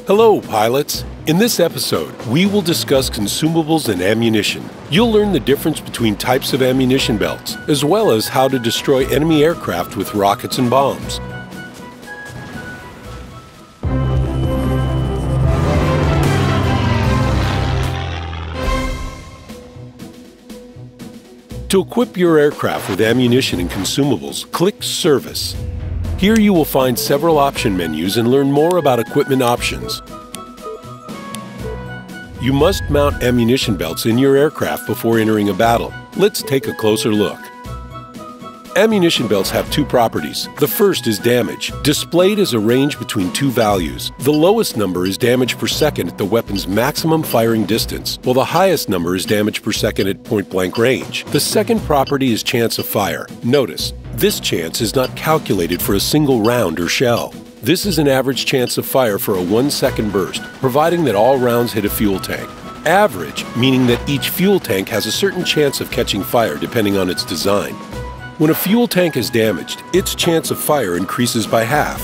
Hello, pilots! In this episode, we will discuss consumables and ammunition. You'll learn the difference between types of ammunition belts, as well as how to destroy enemy aircraft with rockets and bombs. To equip your aircraft with ammunition and consumables, click Service. Here you will find several option menus and learn more about equipment options. You must mount ammunition belts in your aircraft before entering a battle. Let's take a closer look. Ammunition belts have two properties. The first is damage, displayed as a range between two values. The lowest number is damage per second at the weapon's maximum firing distance, while the highest number is damage per second at point-blank range. The second property is chance of fire. Notice, this chance is not calculated for a single round or shell. This is an average chance of fire for a 1-second burst, providing that all rounds hit a fuel tank. Average, meaning that each fuel tank has a certain chance of catching fire depending on its design. When a fuel tank is damaged, its chance of fire increases by half.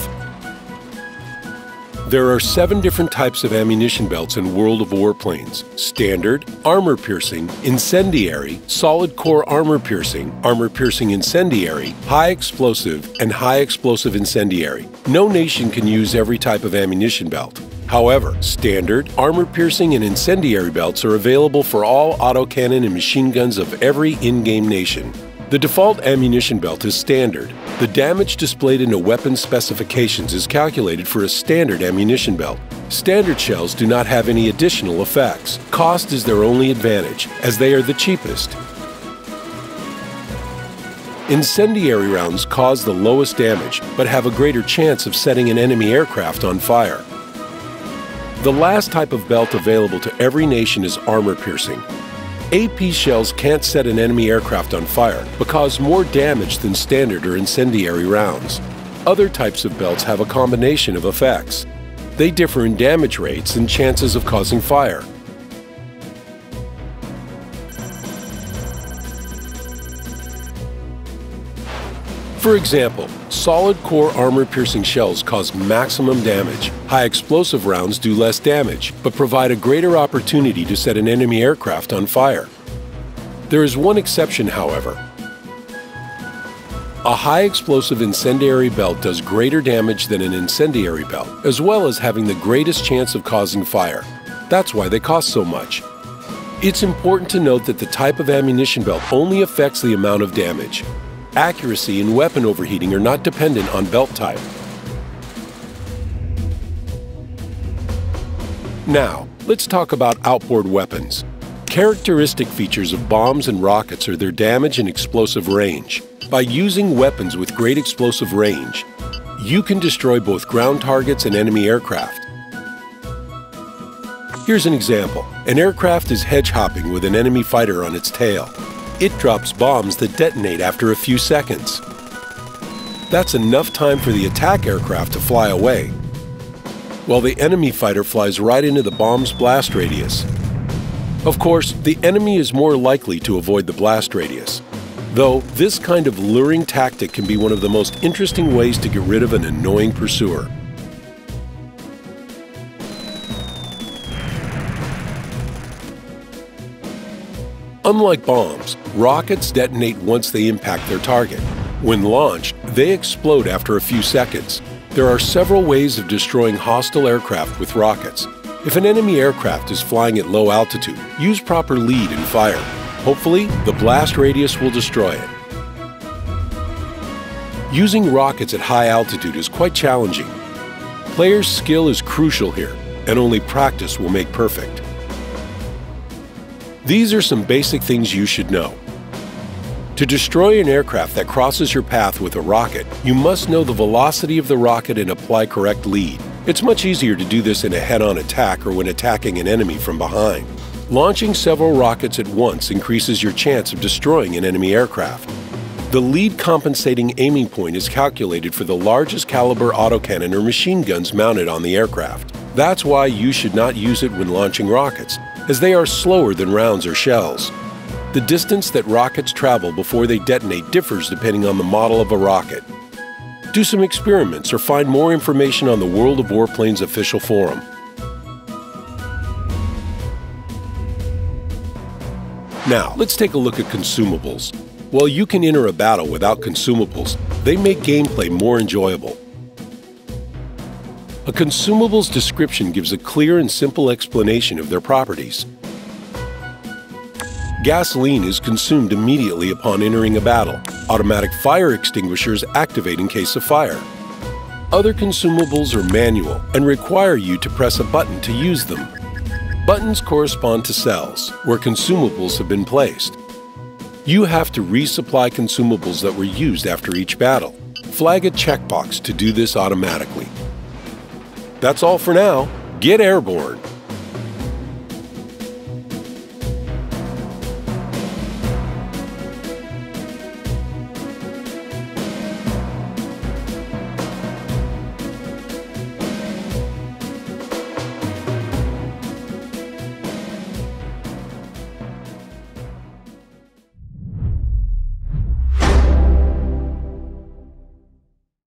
There are 7 different types of ammunition belts in World of Warplanes: Standard, Armor-Piercing, Incendiary, Solid Core Armor-Piercing Incendiary, High Explosive, and High Explosive Incendiary. No nation can use every type of ammunition belt. However, Standard, Armor-Piercing, and Incendiary belts are available for all autocannon and machine guns of every in-game nation. The default ammunition belt is Standard. The damage displayed in a weapon's specifications is calculated for a standard ammunition belt. Standard shells do not have any additional effects. Cost is their only advantage, as they are the cheapest. Incendiary rounds cause the lowest damage, but have a greater chance of setting an enemy aircraft on fire. The last type of belt available to every nation is Armor-Piercing. AP shells can't set an enemy aircraft on fire, but cause more damage than standard or incendiary rounds. Other types of belts have a combination of effects. They differ in damage rates and chances of causing fire. For example, solid core armor-piercing shells cause maximum damage. High explosive rounds do less damage, but provide a greater opportunity to set an enemy aircraft on fire. There is one exception, however. A high explosive incendiary belt does greater damage than an incendiary belt, as well as having the greatest chance of causing fire. That's why they cost so much. It's important to note that the type of ammunition belt only affects the amount of damage. Accuracy and weapon overheating are not dependent on belt type. Now, let's talk about outboard weapons. Characteristic features of bombs and rockets are their damage and explosive range. By using weapons with great explosive range, you can destroy both ground targets and enemy aircraft. Here's an example. An aircraft is hedge-hopping with an enemy fighter on its tail. It drops bombs that detonate after a few seconds. That's enough time for the attack aircraft to fly away, while the enemy fighter flies right into the bomb's blast radius. Of course, the enemy is more likely to avoid the blast radius, though this kind of luring tactic can be one of the most interesting ways to get rid of an annoying pursuer. Unlike bombs, rockets detonate once they impact their target. When launched, they explode after a few seconds. There are several ways of destroying hostile aircraft with rockets. If an enemy aircraft is flying at low altitude, use proper lead and fire. Hopefully, the blast radius will destroy it. Using rockets at high altitude is quite challenging. Players' skill is crucial here, and only practice will make perfect. These are some basic things you should know. To destroy an aircraft that crosses your path with a rocket, you must know the velocity of the rocket and apply correct lead. It's much easier to do this in a head-on attack or when attacking an enemy from behind. Launching several rockets at once increases your chance of destroying an enemy aircraft. The lead compensating aiming point is calculated for the largest caliber autocannon or machine guns mounted on the aircraft. That's why you should not use it when launching rockets, as they are slower than rounds or shells. The distance that rockets travel before they detonate differs depending on the model of a rocket. Do some experiments or find more information on the World of Warplanes official forum. Now, let's take a look at consumables. While you can enter a battle without consumables, they make gameplay more enjoyable. A consumable's description gives a clear and simple explanation of their properties. Gasoline is consumed immediately upon entering a battle. Automatic fire extinguishers activate in case of fire. Other consumables are manual and require you to press a button to use them. Buttons correspond to cells, where consumables have been placed. You have to resupply consumables that were used after each battle. Flag a checkbox to do this automatically. That's all for now. Get airborne!